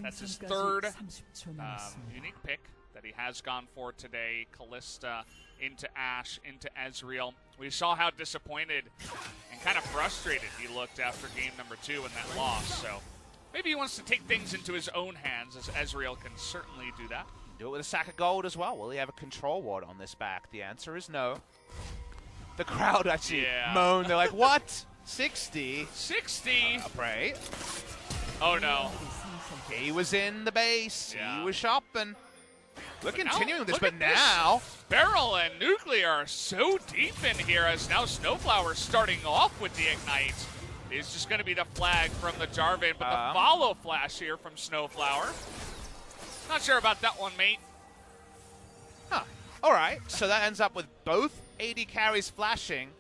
that's his third unique pick that he has gone for today. Callista into Ashe, into Ezreal. We saw how disappointed and kind of frustrated he looked after game number 2 in that loss. So maybe he wants to take things into his own hands, as Ezreal can certainly do that. Do it with a sack of gold as well. Will he have a control ward on this back? The answer is no. The crowd actually moaned. They're like, what? 60? 60? Pray. Oh, no. He was in the base. Yeah. He was shopping. We're continuing this, but this. now... Beryl and Nuclear are so deep in here, as now Snowflower starting off with the Ignite. It's just going to be the flag from the Jarvan, but the follow flash here from Snowflower. Not sure about that one, mate. Huh. All right, so that ends up with both AD carries flashing,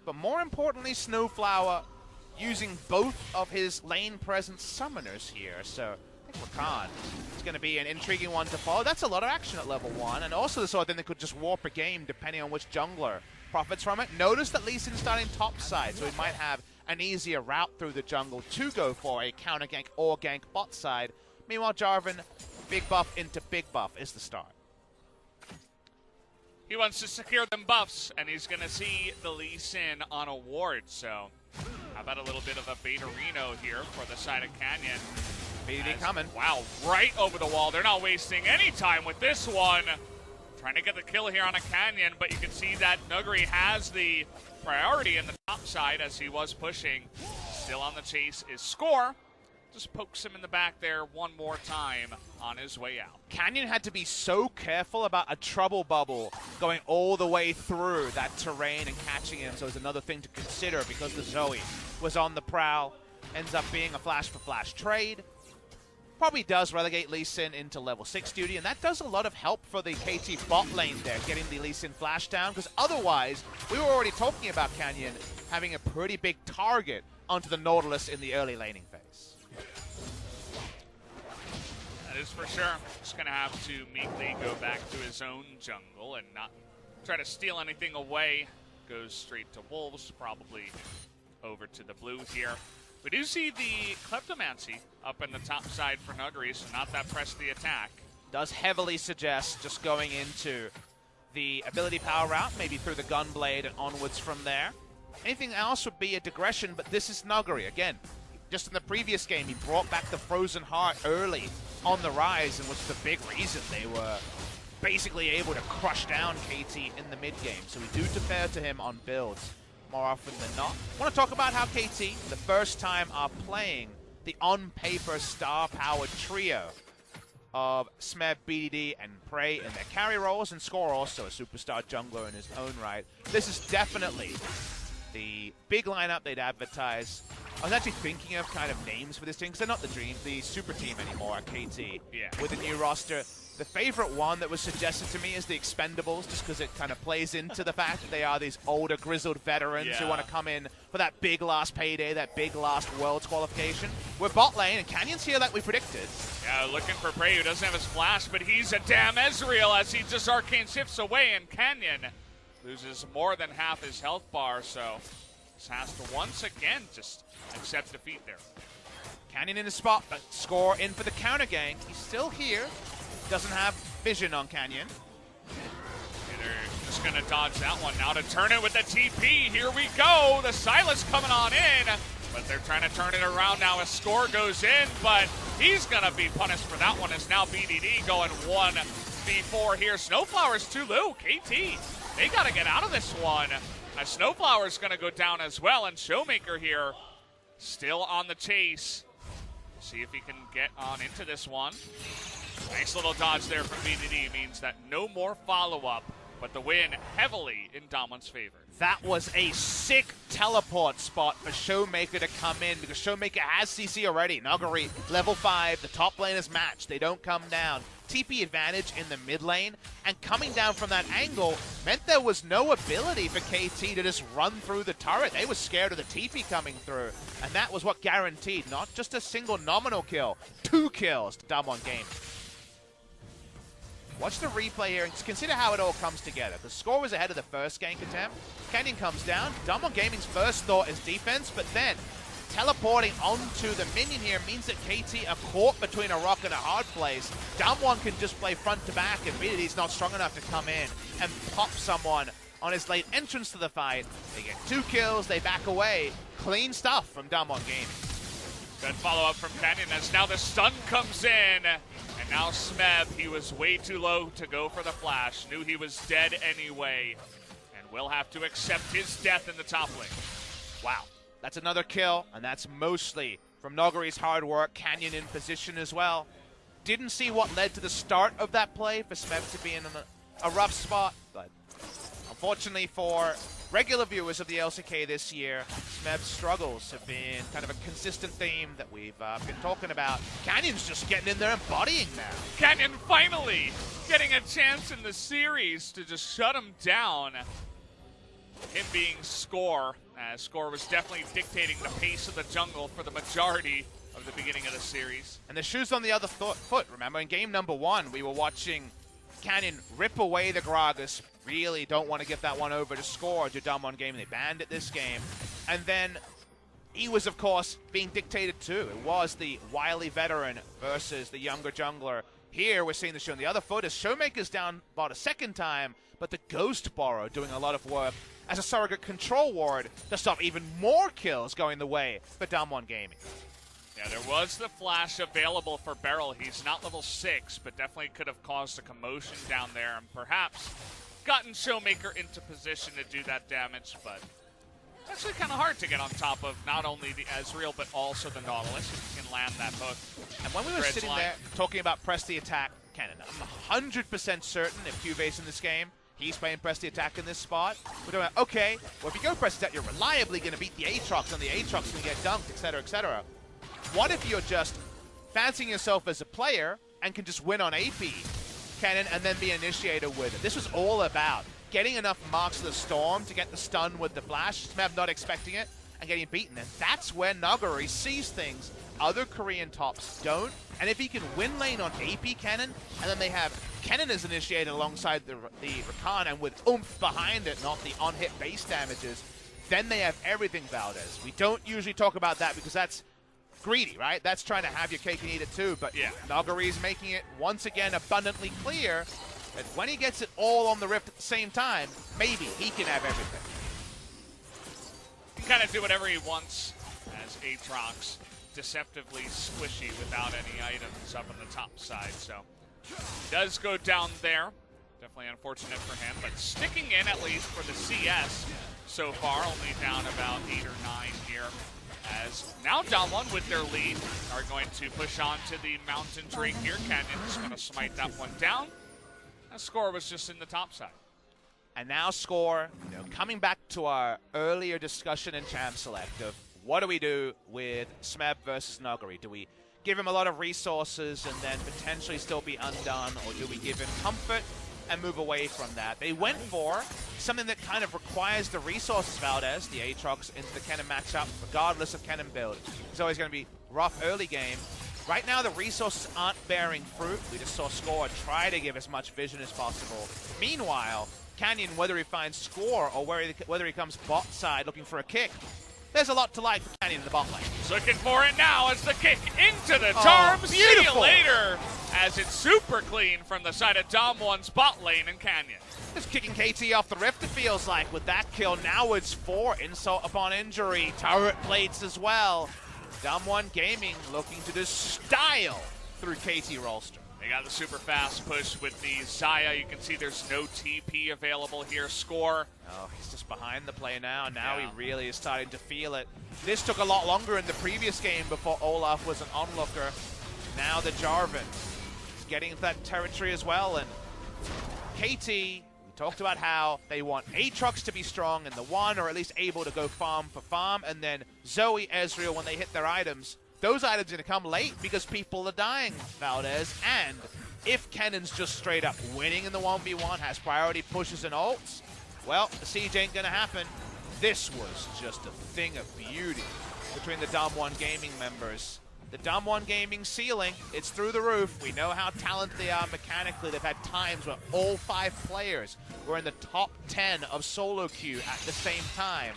but more importantly, Snowflower using both of his lane presence summoners here. So I think Rakan is going to be an intriguing one to follow. That's a lot of action at level 1, and also the sort of thing that could just warp a game depending on which jungler profits from it. Notice that Lee Sin's starting top side, so he might have an easier route through the jungle to go for a counter gank or gank bot side. Meanwhile, Jarvan, big buff into big buff is the start. He wants to secure them buffs, and he's going to see the Lee Sin on a ward. So how about a little bit of a Baitarino here for the side of Canyon. BDD coming. Wow, right over the wall. They're not wasting any time with this one. Trying to get the kill here on a Canyon, but you can see that Nuguri has the priority in the top side as he was pushing. Still on the chase is Score. Just pokes him in the back there one more time on his way out. Canyon had to be so careful about a trouble bubble going all the way through that terrain and catching him, so it's another thing to consider because the Zoe was on the prowl. Ends up being a flash-for-flash trade. Probably does relegate Lee Sin into level 6 duty, and that does a lot of help for the KT bot lane there, getting the Lee Sin flash down, because otherwise, we were already talking about Canyon having a pretty big target onto the Nautilus in the early laning phase. That is for sure. Just going to have to meekly go back to his own jungle and not try to steal anything away. Goes straight to Wolves, probably over to the blue here. We do see the Kleptomancy up in the top side for Nuguri, so not that press the attack. Does heavily suggest just going into the ability power route, maybe through the Gunblade and onwards from there. Anything else would be a digression, but this is Nuguri. Again, just in the previous game, he brought back the Frozen Heart early on the rise, and was the big reason they were basically able to crush down KT in the mid game. So we do defer to him on builds more often than not. I want to talk about how KT, the first time, are playing the on-paper star-powered trio of Smeb, BDD, and Prey in their carry roles, and Score also a superstar jungler in his own right. This is definitely the big lineup they'd advertise. I was actually thinking of kind of names for this team, because they're not the super team anymore at KT. Yeah. With the new roster. The favorite one that was suggested to me is the Expendables, just because it kind of plays into the fact that they are these older, grizzled veterans who want to come in for that big last payday, that big last Worlds qualification. We're bot lane, and Canyon's here like we predicted. Yeah, looking for Prey, who doesn't have his flash, but he's a damn Ezreal as he just arcane shifts away, and Canyon loses more than half his health bar, so just has to once again just accept defeat there. Canyon in the spot, but Score in for the counter gank. He's still here. Doesn't have vision on Canyon. They're just going to dodge that one now to turn it with the TP. Here we go. The Silas coming on in, but they're trying to turn it around now as Score goes in, but he's going to be punished for that one as now BDD going 1v4 here. Snowflower's too low. KT, they got to get out of this one. Snowflower's going to go down as well, and Showmaker here still on the chase. See if he can get on into this one. Nice little dodge there from BDD means that no more follow-up, but the win heavily in Dominant's favor. That was a sick teleport spot for Showmaker to come in, because Showmaker has CC already. Nuguri, level 5, the top lane is matched. They don't come down. TP advantage in the mid lane, and coming down from that angle meant there was no ability for KT to just run through the turret. They were scared of the TP coming through, and that was what guaranteed not just a single nominal kill, 2 kills to Damwon Gaming. Watch the replay here and consider how it all comes together. The Score was ahead of the first gank attempt. Canyon comes down. Damwon Gaming's first thought is defense, but then teleporting onto the minion here means that KT are caught between a rock and a hard place. Damwon can just play front to back, and really he's not strong enough to come in and pop someone on his late entrance to the fight. They get 2 kills, they back away. Clean stuff from Damwon Gaming. Good follow-up from Canyon as now the stun comes in. And now Smeb, he was way too low to go for the flash. Knew he was dead anyway. And will have to accept his death in the top lane. Wow. That's another kill, and that's mostly from Nogari's hard work. Canyon in position as well. Didn't see what led to the start of that play for Smeb to be in a rough spot, but unfortunately for regular viewers of the LCK this year, Smeb's struggles have been kind of a consistent theme that we've been talking about. Canyon's just getting in there and bodying now. Canyon finally getting a chance in the series to just shut him down. Him being Score, as Score was definitely dictating the pace of the jungle for the majority of the beginning of the series. And the shoe's on the other foot, remember? In game number 1, we were watching Canyon rip away the Gragas. Really don't want to give that one over to Score, to Damwon Gaming. They banned it this game. And then he was, of course, being dictated too. It was the wily veteran versus the younger jungler. Here, we're seeing the shoe on the other foot as Showmaker's down about a second time, but the Ghost Borrow doing a lot of work as a surrogate control ward to stop even more kills going the way for Damwon Gaming. Yeah, there was the flash available for Beryl. He's not level 6, but definitely could have caused a commotion down there and perhaps gotten Showmaker into position to do that damage, but it's actually kind of hard to get on top of not only the Ezreal, but also the Nautilus. You can land that hook. And when we were sitting there talking about press the attack, Cannon, I'm 100% certain if Cuve's in this game, he's playing press the attack in this spot. We're doing, okay, well, if you go press the attack, you're reliably going to beat the Aatrox, and the Aatrox can get dunked, etc., etc. What if you're just fancying yourself as a player and can just win on AP, Cannon, and then be initiated with it? This was all about getting enough marks of the storm to get the stun with the flash, Smeb not expecting it, and getting beaten. And that's where Nogari sees things other Korean tops don't. And if he can win lane on AP Cannon, and then they have Cannon as initiated alongside the Rakan, and with oomph behind it, not the on-hit base damages, then they have everything Valdez. We don't usually talk about that because that's greedy, right? That's trying to have your cake and eat it too, but yeah, Nogari's making it once again abundantly clear that when he gets it all on the Rift at the same time, maybe he can have everything. He can kind of do whatever he wants as Aatrox, deceptively squishy without any items up on the top side, so he does go down there. Definitely unfortunate for him, but sticking in at least for the CS so far, only down about 8 or 9 here. As now Damwon with their lead are going to push on to the Mountain Drake here. Canyon's going to smite that one down. That Score was just in the top side. And now Score, coming back to our earlier discussion in Champ Select of what do we do with Smeb versus Nogari? Do we give him a lot of resources and then potentially still be undone, or do we give him comfort and move away from that? They went for something that kind of requires the resources, Valdez, the Aatrox into the Kennen matchup, regardless of Kennen build. It's always going to be rough early game. Right now, the resources aren't bearing fruit. We just saw Score try to give as much vision as possible. Meanwhile, Canyon, whether he finds Score or whether he comes bot side looking for a kick, there's a lot to like for Canyon in the bot lane. He's looking for it now as the kick into the charm. See you later, as it's super clean from the side of Damwon's bot lane and Canyon. Just kicking KT off the Rift, it feels like, with that kill. Now it's 4 insult upon injury. Turret plates as well. Damwon Gaming looking to just style through KT Rolster. They got the super fast push with the Xayah. You can see there's no TP available here. Score. Oh, he's just behind the play now. Now he really is starting to feel it. This took a lot longer in the previous game before Olaf was an onlooker. Now the Jarvan is getting into that territory as well. And KT, we talked about how they want Aatrox to be strong in the one, or at least able to go farm for farm. And then Zoe, Ezreal, when they hit their items, those items are going to come late because people are dying, Valdez. And if Kennon's just straight up winning in the 1v1, has priority pushes and ults, well, the siege ain't going to happen. This was just a thing of beauty between the Damwon Gaming members. The Damwon Gaming ceiling, it's through the roof. We know how talented they are mechanically. They've had times where all 5 players were in the top 10 of solo queue at the same time.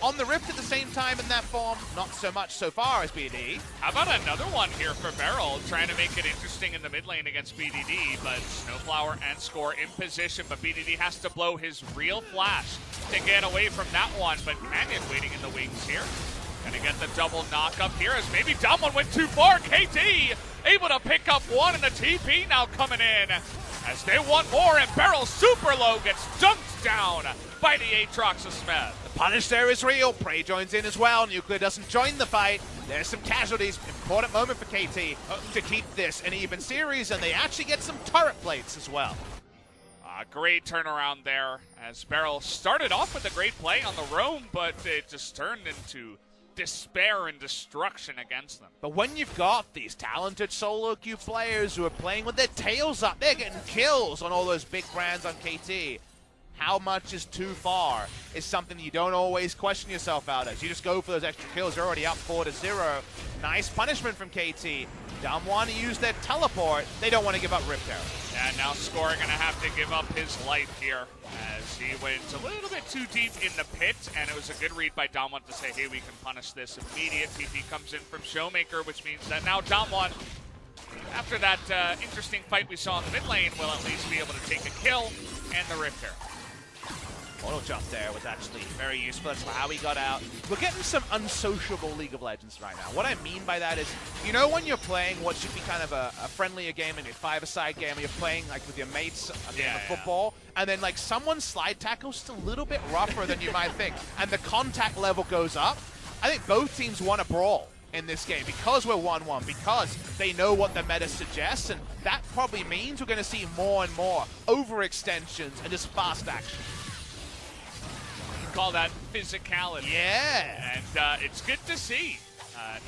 On the Rift at the same time in that form, not so much so far as BD. How about another one here for Beryl, trying to make it interesting in the mid lane against BDD, but Snowflower and Score in position, but BDD has to blow his real flash to get away from that one, but Canyon waiting in the wings here. Gonna get the double knock up here as maybe Damwon went too far. KT able to pick up one, and the TP now coming in as they want more, and Beryl super low gets dunked down by the Aatrox of Smith. The punish there is real. Prey joins in as well. Nuclear doesn't join the fight. There's some casualties. Important moment for KT to keep this an even series, and they actually get some turret plates as well. Great turnaround there as Beryl started off with a great play on the roam, but it just turned into despair and destruction against them. But when you've got these talented solo queue players who are playing with their tails up, they're getting kills on all those big brands on KT. How much is too far is something you don't always question yourself out as. You just go for those extra kills. You're already up 4-0. Nice punishment from KT. Damwon used their teleport. They don't want to give up Rift Arrow. And now Score going to have to give up his life here as he went a little bit too deep in the pit, and it was a good read by Damwon to say, hey, we can punish this immediate. TP comes in from Showmaker, which means that now Damwon, after that interesting fight we saw in the mid lane, will at least be able to take a kill and the Rift Arrow. Auto jump there was actually very useful. That's how he got out. We're getting some unsociable League of Legends right now. What I mean by that is, you know when you're playing what should be kind of a friendlier game, maybe a 5-a-side game, where you're playing like with your mates a game of football, and then like someone's slide tackle's just a little bit rougher than you might think, and the contact level goes up. I think both teams want to brawl in this game because we're 1-1, because they know what the meta suggests, and that probably means we're going to see more and more overextensions and just fast action. Call that physicality. Yeah. And it's good to see,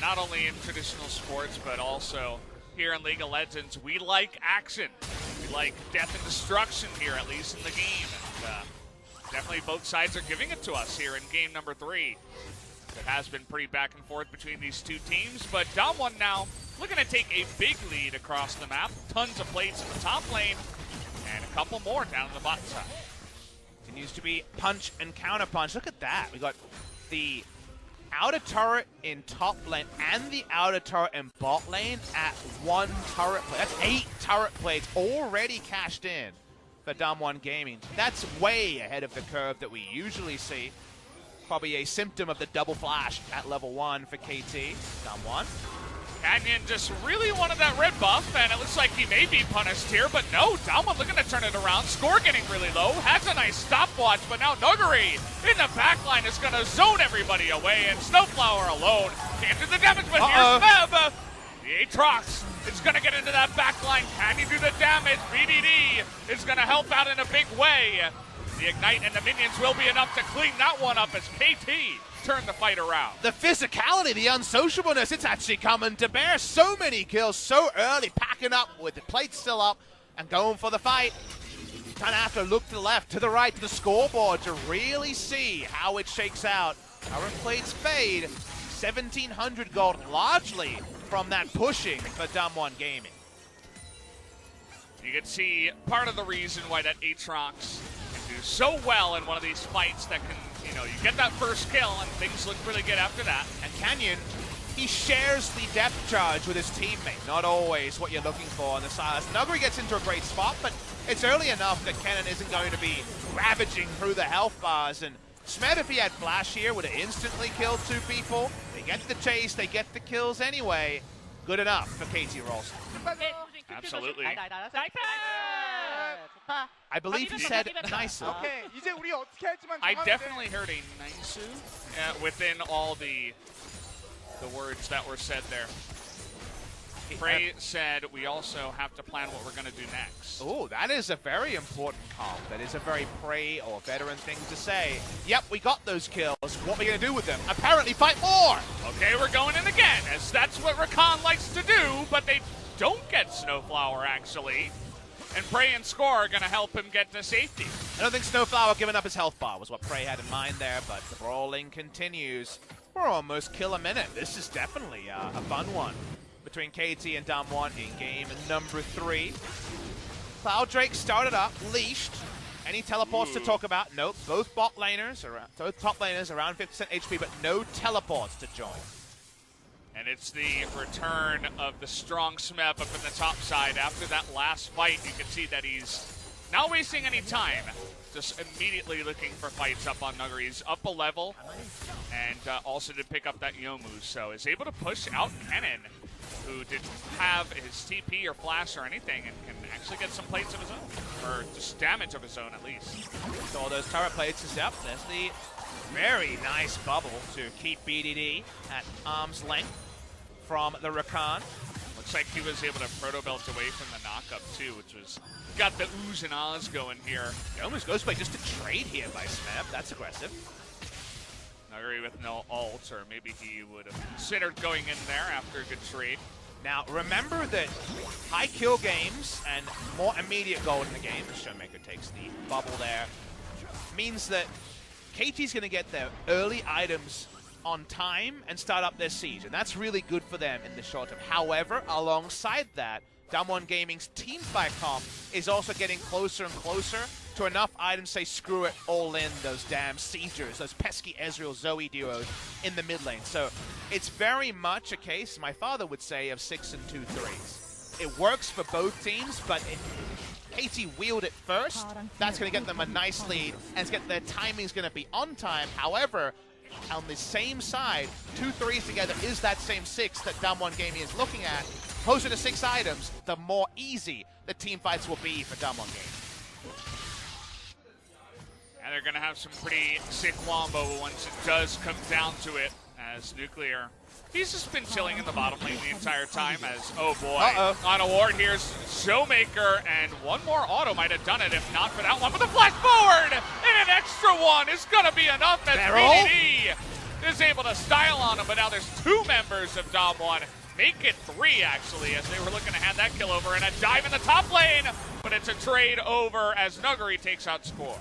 not only in traditional sports, but also here in League of Legends. We like action. We like death and destruction here, at least in the game. And definitely both sides are giving it to us here in game number 3. It has been pretty back and forth between these two teams, but Damwon now looking to take a big lead across the map. Tons of plates in the top lane, and a couple more down on the bottom side. Continues to be punch and counter punch. Look at that. We got the outer turret in top lane and the outer turret in bot lane at 1 turret plate. That's 8 turret plates already cashed in for Damwon Gaming. That's way ahead of the curve that we usually see. Probably a symptom of the double flash at level 1 for KT. Damwon. Canyon just really wanted that red buff, and it looks like he may be punished here, but no, Damwon looking to turn it around. Score getting really low, has a nice stopwatch, but now Nuguri in the backline is going to zone everybody away, and Snowflower alone can't do the damage, but here's Meb. The Aatrox is going to get into that backline. Can he do the damage? BDD is going to help out in a big way. The Ignite and the minions will be enough to clean that one up as KT turn the fight around. The physicality, the unsociableness, it's actually coming to bear. So many kills so early, packing up with the plate still up and going for the fight. Kind of have to look to the left, to the right, to the scoreboard to really see how it shakes out. Current plates fade. 1,700 gold, largely from that pushing for Damwon Gaming. You can see part of the reason why that Aatrox can do so well in one of these fights that can, you know, you get that first kill and things look really good after that. And Canyon, he shares the depth charge with his teammate. Not always what you're looking for on the side. Nuguri gets into a great spot, but it's early enough that Cannon isn't going to be ravaging through the health bars. And Smed, if he had flash here, would have instantly killed 2 people. They get the chase, they get the kills anyway. Good enough for KT Rolls. Absolutely. I believe he said nice. I definitely heard a nice within all the words that were said there. Prey said we also have to plan what we're going to do next. Oh, that is a very important comp. That is a very Prey or veteran thing to say. Yep, we got those kills. What are we going to do with them? Apparently fight more! Okay, we're going in again, as that's what Rakan likes to do, but they don't get Snowflower, actually. And Prey and Score are going to help him get to safety. I don't think Snowflower giving up his health bar was what Prey had in mind there, but the brawling continues. We're almost kill a minute. This is definitely a fun one between KT and Damwon in game number 3. Cloud Drake started up, leashed. Any teleports to talk about? Nope. Both top laners around 50% HP, but no teleports to join. And it's the return of the strong Smeb up in the top side. After that last fight, you can see that he's not wasting any time. Just immediately looking for fights up on Nuggery. He's up a level, and also did pick up that Yomu. So is able to push out Kennen, who didn't have his TP or flash or anything, and can actually get some plates of his own, or just damage of his own at least. So all those turret plates is up. There's the very nice bubble to keep BDD at arm's length from the Rakan. Looks like he was able to proto belt away from the knockup too, which was got the oohs and ahs going here. He almost goes by just a trade here by Smeb. That's aggressive. Nuggery with no ult, or maybe he would have considered going in there after a good trade. Now, remember that high kill games and more immediate gold in the game, as Showmaker takes the bubble there, means that KT's going to get their early items on time and start up their siege, and that's really good for them in the short term. However, alongside that, Damwon Gaming's teamfight comp is also getting closer and closer to enough items to say, screw it, all in those damn siegers, those pesky Ezreal Zoe duos in the mid lane. So it's very much a case, my father would say, of 6 and 2 threes. It works for both teams, but KT wheeled it first. That's going to get them a nice lead, and their timing's going to be on time. However, on the same side, 2 threes together is that same 6 that Damwon Gaming is looking at. Closer to 6 items, the more easy the team fights will be for Damwon Gaming. And they're going to have some pretty sick wombo once it does come down to it, as Nuclear, he's just been chilling in the bottom lane the entire time as, oh boy, on a ward here's Showmaker, and one more auto might have done it if not for that one, but the flash forward and an extra one is going to be enough as BDD is able to style on him, but now there's 2 members of Damwon. Make it 3 actually, as they were looking to hand that kill over, and a dive in the top lane, but it's a trade over as Nuggery takes out score.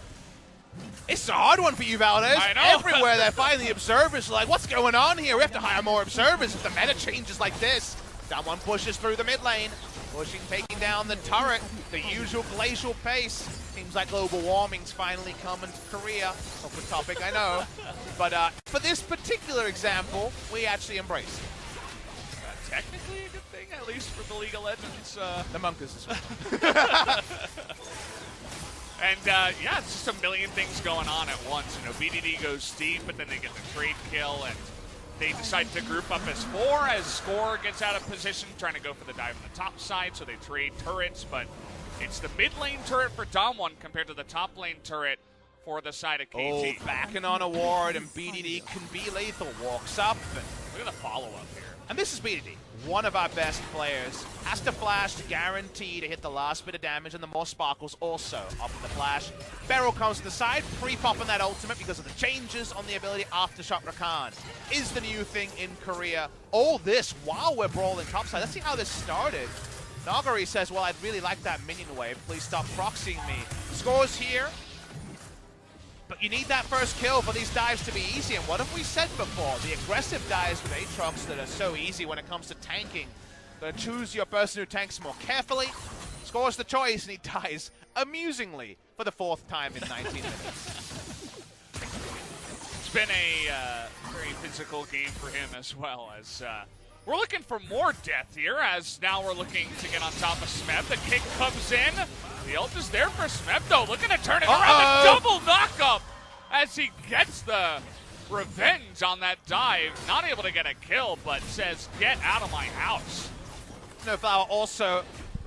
It's a hard one for you, Valdez. I know. Everywhere they're finding the observers, like, what's going on here? We have to hire more observers if the meta changes like this. Damwon pushes through the mid lane, taking down the turret, the usual glacial pace. Seems like global warming's finally coming to Korea. Off the topic, I know. But for this particular example, we actually embrace it. Technically a good thing, at least for the League of Legends. The Monkas as well. And yeah, it's just a million things going on at once. You know, BDD goes deep, but then they get the trade kill, and they decide to group up as 4 as Score gets out of position, trying to go for the dive on the top side, so they trade turrets, but it's the mid lane turret for Damwon compared to the top lane turret for the side of KT. Oh, backing on a ward, and BDD can be lethal. Walks up, and look at the follow-up here. And this is BDD, one of our best players. Has to flash to guarantee to hit the last bit of damage, and the more sparkles also up in the flash. Beryl comes to the side, pre-popping that ultimate because of the changes on the ability Aftershock Rakan. Is the new thing in Korea. All this while we're brawling topside. Let's see how this started. Nuggery says, well, I'd really like that minion wave. Please stop proxying me. Scores here. But you need that first kill for these dives to be easy. And what have we said before? The aggressive dives with Aatrox that are so easy when it comes to tanking. Gotta choose your person who tanks more carefully. Scores the choice, and he dies amusingly for the 4th time in 19 minutes. It's been a very physical game for him as well, as we're looking for more death here, as now we're looking to get on top of Smeb. The kick comes in. The ult is there for Smeb, though, looking to turn it around. The double knockup as he gets the revenge on that dive. Not able to get a kill, but says, get out of my house. Snowflower also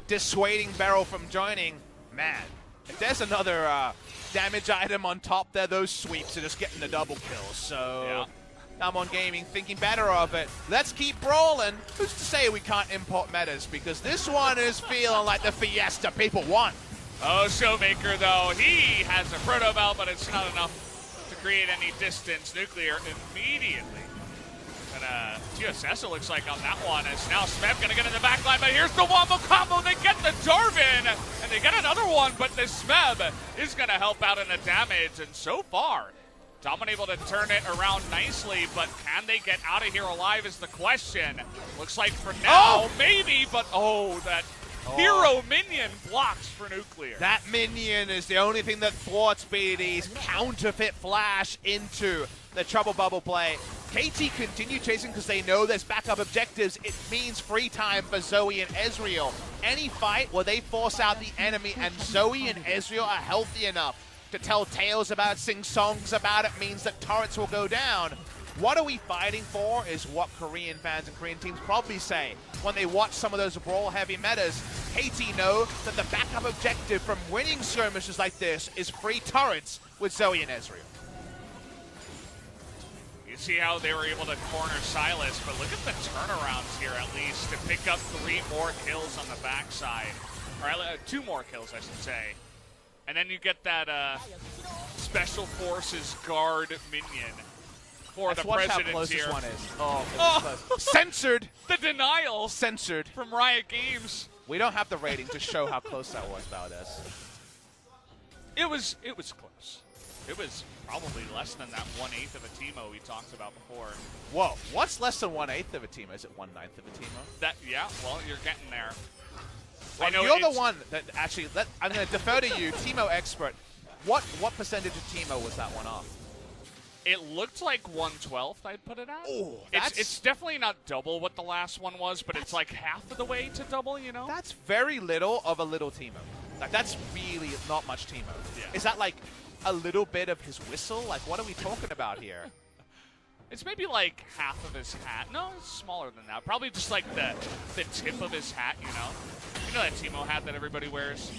dissuading Beryl from joining. Man, if there's another damage item on top there, those sweeps are just getting the double kills. So yeah. Damwon Gaming thinking better of it. Let's keep brawling. Who's to say we can't import metas? Because this one is feeling like the fiesta people want. Oh, Showmaker, though, he has a proto belt, but it's not enough to create any distance. Nuclear immediately. And TSS, it looks like, on that one, as now Smeb going to get in the back line, but here's the wombo combo. They get the Jarvan, and they get another one, but the Smeb is going to help out in the damage, and so far, Daman able to turn it around nicely, but can they get out of here alive is the question. Looks like for now, maybe, but that hero minion blocks for Nuclear. That minion is the only thing that thwarts BDD's counterfeit flash into the Trouble Bubble play. KT continue chasing because they know there's backup objectives. It means free time for Zoe and Ezreal. Any fight where they force out the enemy and Zoe and Ezreal are healthy enough to tell tales about it, sing songs about it, means that turrets will go down. What are we fighting for is what Korean fans and Korean teams probably say when they watch some of those brawl-heavy metas. KT know that the backup objective from winning skirmishes like this is free turrets with Zoe and Ezreal. You see how they were able to corner Sylas, but look at the turnarounds here at least to pick up 3 more kills on the backside. Or 2 more kills, I should say. And then you get that Special Forces guard minion for the president how close here. This one is. Oh, censored. The denial. Censored. From Riot Games. We don't have the rating to show how close that was, Valdez. It was close. It was probably less than that 1/8 of a Teemo we talked about before. Whoa, what's less than 1/8 of a Teemo? Is it 1/9 of a Teemo? Yeah, well, you're getting there. Well, I know you're the one that actually, I'm going to defer to you, Teemo expert. What percentage of Teemo was that one off? It looked like 1/12 I'd put it at. Oh, it's definitely not double what the last one was, but it's like half of the way to double, you know? That's very little of a little Teemo. Like, that's really not much Teemo. Yeah. Is that like a little bit of his whistle? Like, what are we talking about here? It's maybe like half of his hat. No, it's smaller than that. Probably just like the tip of his hat, you know? You know that Teemo hat that everybody wears?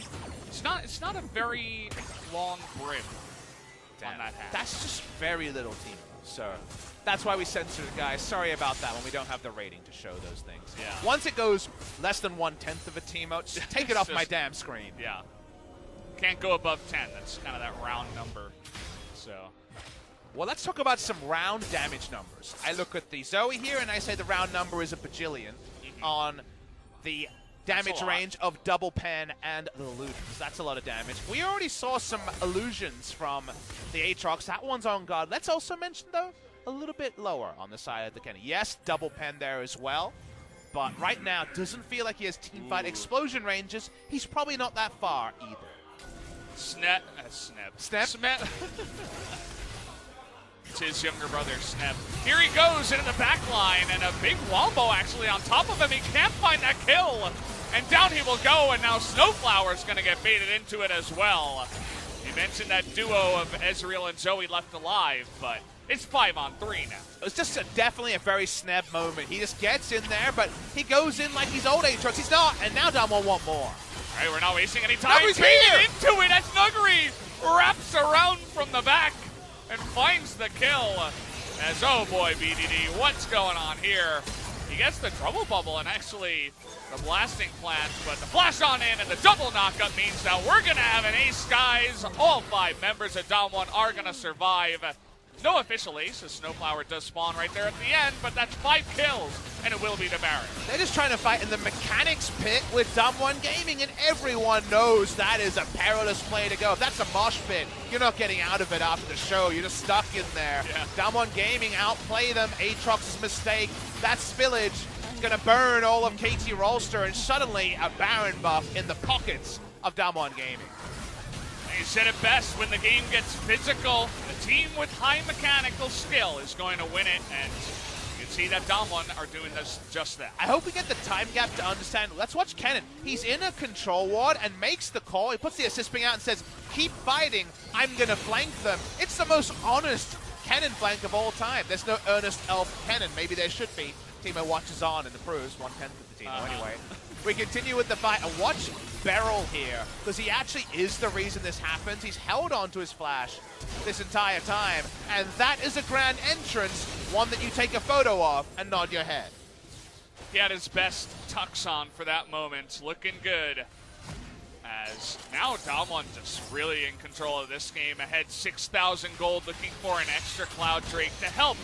It's not a very long brim on that hat. That's just very little Teemo. So that's why we censored it, guys. Sorry about that when we don't have the rating to show those things. Yeah. Once it goes less than 1/10 of a Teemo, just take it off my damn screen. Yeah. Can't go above 10. That's kind of that round number. So. Well, let's talk about some round damage numbers. I look at the Zoe here, and I say the round number is a bajillion on the damage range of Double Pen and the Illusions. That's a lot of damage. We already saw some Illusions from the Aatrox. That one's on guard. Let's also mention, though, a little bit lower on the side of the Kenny. Yes, Double Pen there as well, but right now doesn't feel like he has teamfight explosion ranges. He's probably not that far either. Snep. It's his younger brother, Snep. Here he goes into the back line, and a big wombo actually on top of him. He can't find that kill, and down he will go, and now Snowflower's going to get baited into it as well. You mentioned that duo of Ezreal and Zoe left alive, but it's 5-on-3 now. It's just definitely a very Sneb moment. He just gets in there, but he goes in like he's old Aatrox. He's not, and now Damwon want more. All right, we're not wasting any time. He's here! Into it as Nuggery wraps around from the back and finds the kill. As, oh boy, BDD, what's going on here? He gets the Trouble Bubble and actually the blasting plant, but the flash on in and the double knockup means that we're going to have an ace, guys. All 5 members of Damwon are going to survive. No official ace, as Snowflower does spawn right there at the end, but that's 5 kills, and it will be the Baron. They're just trying to fight in the mechanics pit with Damwon Gaming, and everyone knows that is a perilous play to go. If that's a mosh pit, you're not getting out of it after the show. You're just stuck in there. Yeah. Damwon Gaming outplay them. Aatrox's mistake. That spillage is going to burn all of KT Rolster, and suddenly a Baron buff in the pockets of Damwon Gaming. You said it best, when the game gets physical, the team with high mechanical skill is going to win it, and you can see that Damwon are doing this just that. I hope we get the time gap to understand. Let's watch Kennen. He's in a control ward and makes the call. He puts the assist ping out and says, keep fighting, I'm going to flank them. It's the most honest Kennen flank of all time. There's no earnest elf Kennen. Maybe there should be. Teemo watches on and approves. 1/10 of the Teemo anyway. We continue with the fight, and watch Beryl here, because he actually is the reason this happens. He's held on to his flash this entire time, and that is a grand entrance, one that you take a photo of and nod your head. He had his best tux on for that moment, looking good. As now Damwon just really in control of this game, ahead 6,000 gold, looking for an extra Cloud Drake to help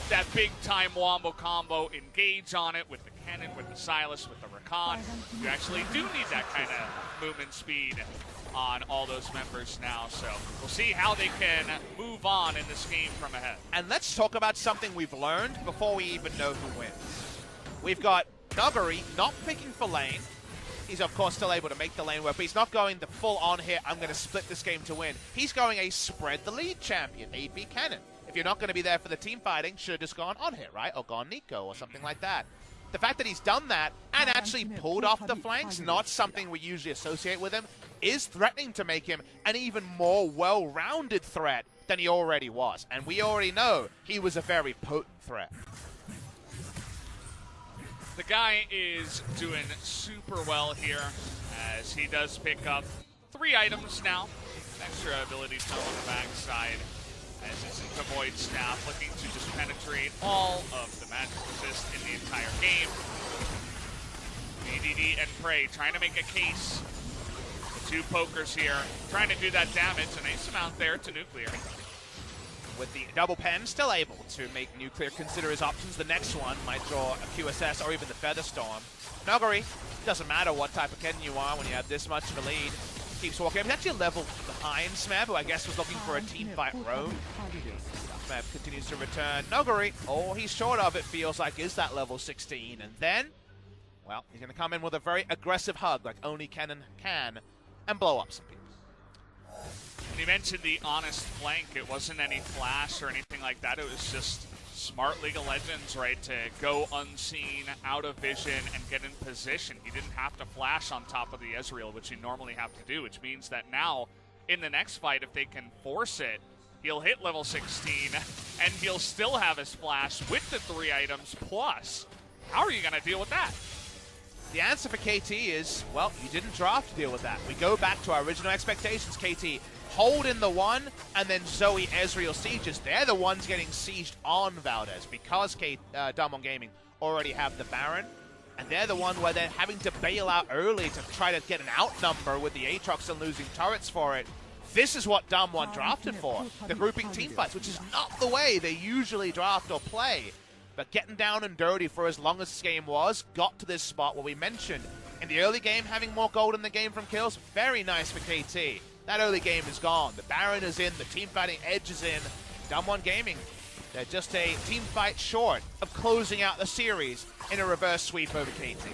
that big-time Wombo combo engage on it with the Cannon, with the Sylas, with the Rakan. You actually do need that kind of movement speed. on all those members now. So we'll see how they can move on in this game from ahead. And let's talk about something we've learned before we even know who wins. We've got Nuggery not picking for lane. He's, of course, still able to make the lane work, but he's not going the full-on hit, I'm going to split this game to win. He's going a spread-the-lead champion, AP Cannon. If you're not going to be there for the team fighting, should have just gone on hit, right? Or gone Nico or something like that. The fact that he's done that and actually pulled off the flanks, not something we usually associate with him, is threatening to make him an even more well-rounded threat than he already was. And we already know he was a very potent threat. The guy is doing super well here as he does pick up 3 items now. Extra ability tome on the backside as it's into Void Staff, looking to just penetrate all of the magic resist in the entire game. BDD and Prey trying to make a case. The 2 pokers here, trying to do that damage. A nice amount there to Nuclear. With the double pen, still able to make Nuclear consider his options. The next one might draw a QSS or even the Featherstorm. Nuggery, doesn't matter what type of Kennen you are when you have this much of a lead. Keeps walking. He's actually a level behind Smeb, who I guess was looking for a team fight roam. Smeb continues to return. Nuggery, all he's short of, it feels like, is that level 16. And then, well, he's going to come in with a very aggressive hug, like only Kennen can, and blow up some people. And you mentioned the honest flank. It wasn't any flash or anything like that. It was just smart League of Legends, right, to go unseen, out of vision, and get in position. He didn't have to flash on top of the Ezreal, which you normally have to do, which means that now, in the next fight, if they can force it, he'll hit level 16, and he'll still have his flash with the 3 items plus. How are you going to deal with that? The answer for KT is, well, you didn't draft to deal with that. We go back to our original expectations, KT. Hold in the 1, and then Zoe, Ezreal sieges. They're the ones getting sieged on Valdez because Damwon Gaming already have the Baron. And they're the one where they're having to bail out early to try to get an outnumber with the Aatrox and losing turrets for it. This is what Damwon drafted for, the grouping teamfights, which is not the way they usually draft or play. But getting down and dirty for as long as this game was, got to this spot where we mentioned in the early game having more gold in the game from kills. Very nice for KT. That early game is gone. The Baron is in, the teamfighting edge is in. Damwon Gaming, they're just a team fight short of closing out the series in a reverse sweep over KT.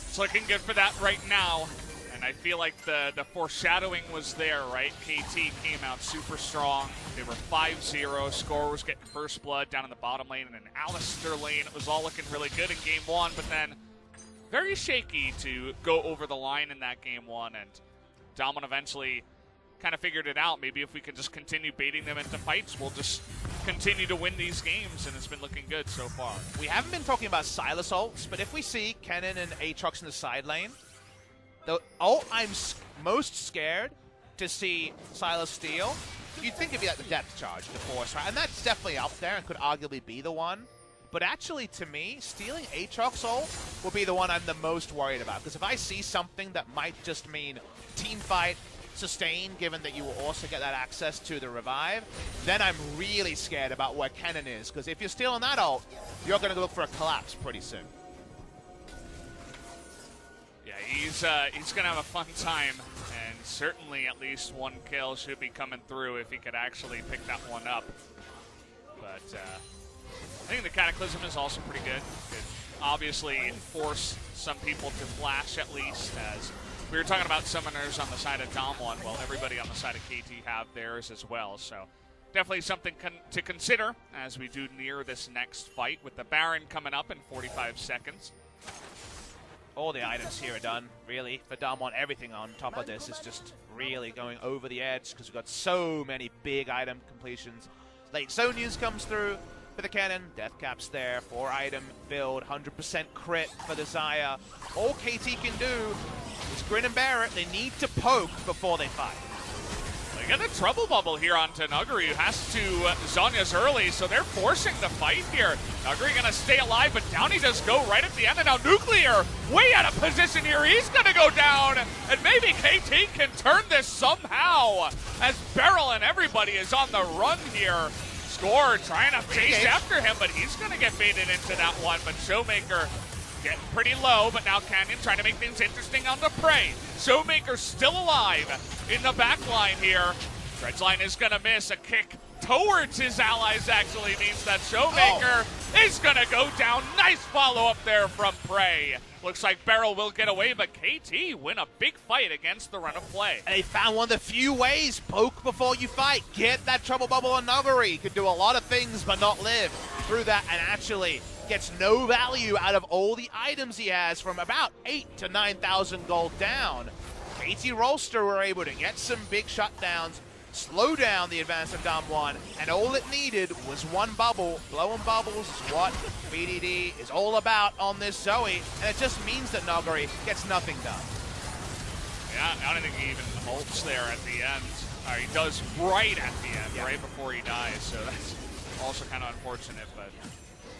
It's looking good for that right now. And I feel like the foreshadowing was there, right? KT came out super strong. They were 5-0. Score was getting first blood down in the bottom lane and in Alistair lane. It was all looking really good in game 1, but then very shaky to go over the line in that game 1. And Damwon eventually kind of figured it out. Maybe if we can just continue baiting them into fights, we'll just continue to win these games, and it's been looking good so far. We haven't been talking about Sylas ults, but if we see Kennen and Aatrox in the side lane, the ult I'm most scared to see Sylas steal, you'd think it'd be like the depth charge, the force, right? And that's definitely up there and could arguably be the one. But actually, to me, stealing Aatrox ult will be the one I'm the most worried about. Because if I see something that might just mean team fight, sustain, given that you will also get that access to the revive, then I'm really scared about where Kennen is. Because if you're stealing that ult, you're going to look for a collapse pretty soon. Yeah, he's going to have a fun time. And certainly at least 1 kill should be coming through if he could actually pick that one up. But I think the Cataclysm is also pretty good. Could obviously force some people to flash at least, as we were talking about summoners on the side of Damwon. Well, everybody on the side of KT have theirs as well. So definitely something to consider as we do near this next fight with the Baron coming up in 45 seconds. All the items here are done, really. For Damwon, everything on top of this is just really going over the edge because we've got so many big item completions. Late zone news comes through for the Kennen. Death cap's there. 4-item build. 100% crit for the Xayah. All KT can do is grin and bear it. They need to poke before they fight. They get a trouble bubble here onto Nuggery, who has to Zhonya's early, so they're forcing the fight here. Nuggery gonna stay alive, but down he does go right at the end, and now Nuclear way out of position here. He's gonna go down, and maybe KT can turn this somehow, as Beryl and everybody is on the run here. Score trying to chase after him, but he's gonna get baited into that one, but Showmaker getting pretty low, but now Canyon trying to make things interesting on the Prey. Showmaker still alive in the back line here. Dredgeline is going to miss. A kick towards his allies actually means that Showmaker is going to go down. Nice follow-up there from Prey. Looks like Beryl will get away, but KT win a big fight against the run of play. And they found one of the few ways, poke before you fight. Get that trouble bubble on Nuguri. Could do a lot of things, but not live through that, and actually gets no value out of all the items he has from about 8,000 to 9,000 gold down. KT Rolster were able to get some big shutdowns, slow down the advance of Damwon, and all it needed was one bubble. Blowing bubbles is what BDD is all about on this Zoe, and it just means that Nuguri gets nothing done. Yeah, I don't think he even halts there at the end. He does right at the end, right before he dies, so that's also kind of unfortunate, but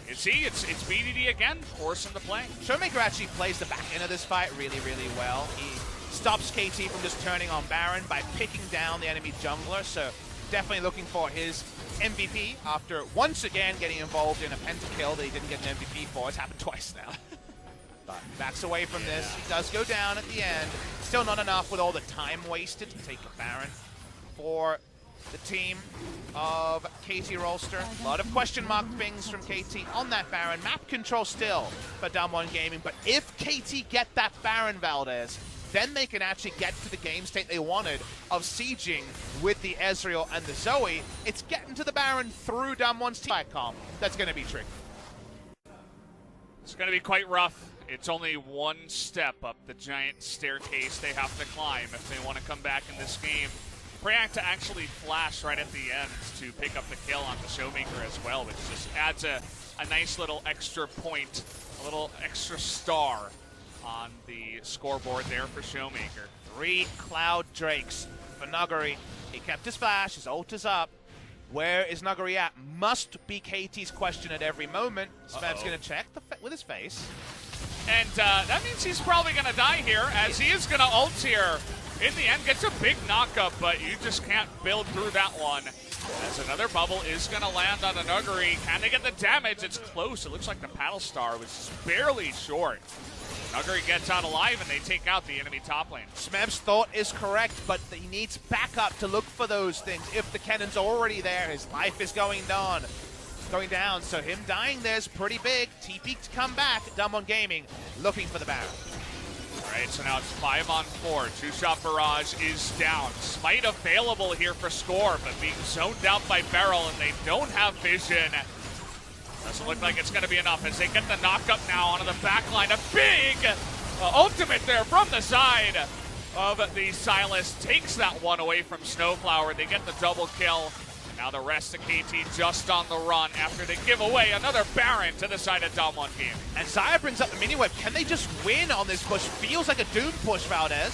you see, it's BDD again, forcing the play. Showmaker actually plays the back end of this fight really, really well. He stops KT from just turning on Baron by picking down the enemy jungler, so definitely looking for his MVP after once again getting involved in a pentakill that he didn't get an MVP for. It's happened twice now. But backs away from this. He does go down at the end. Still not enough with all the time wasted to take a Baron for the team of KT Rolster. A lot of question mark things from KT on that Baron. Map control still for Damwon Gaming, but if KT get that Baron, Valdez, then they can actually get to the game state they wanted of sieging with the Ezreal and the Zoe. It's getting to the Baron through Damwon's team comp. That's going to be tricky. It's going to be quite rough. It's only one step up the giant staircase they have to climb if they want to come back in this game. Preact to actually flash right at the end to pick up the kill on the Showmaker as well, which just adds a nice little extra point, a little extra star on the scoreboard there for Showmaker. 3 Cloud Drakes for Nuguri. He kept his flash, his ult is up. Where is Nuguri at? Must be KT's question at every moment. Smeb's going to check with his face. And that means he's probably going to die here, as he is going to ult here. In the end, gets a big knockup, but you just can't build through that one. As another bubble is going to land on a Nuguri. Can they get the damage? It's close. It looks like the Paddle Star was barely short. Nuguri gets out alive, and they take out the enemy top lane. Smeb's thought is correct, but he needs backup to look for those things. If the cannon's already there, his life is going down. So him dying there is pretty big. TP to come back. Damwon Gaming looking for the Baron. All right, so now it's 5-on-4. Two-shot barrage is down. Smite available here for score, but being zoned out by Beryl, and they don't have vision. Doesn't look like it's going to be enough as they get the knock-up now onto the back line. A big ultimate there from the side of the Sylas. Takes that one away from Snowflower. They get the double kill. And now the rest of KT just on the run after they give away another Baron to the side of Damwon Gaming. And Zaya brings up the mini-whip. Can they just win on this push? Feels like a Doom push, Valdez.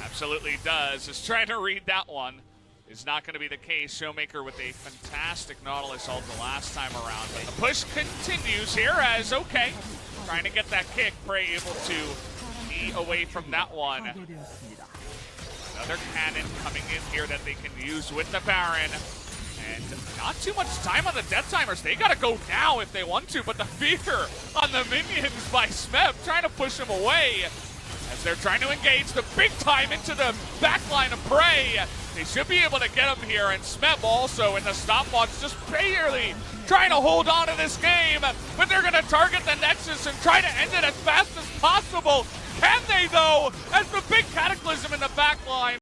Absolutely does. Just trying to read that one. Is not going to be the case. Showmaker with a fantastic Nautilus ult the last time around. But the push continues here as, okay, trying to get that kick. Prey able to be away from that one. Another cannon coming in here that they can use with the Baron. And not too much time on the death timers. They got to go now if they want to, but the fear on the minions by Smeb trying to push him away as they're trying to engage the big time into the backline of Prey. They should be able to get him here, and Smeb also in the stopwatch just barely trying to hold on to this game, but they're going to target the Nexus and try to end it as fast as possible. Can they, though, as the big cataclysm in the backline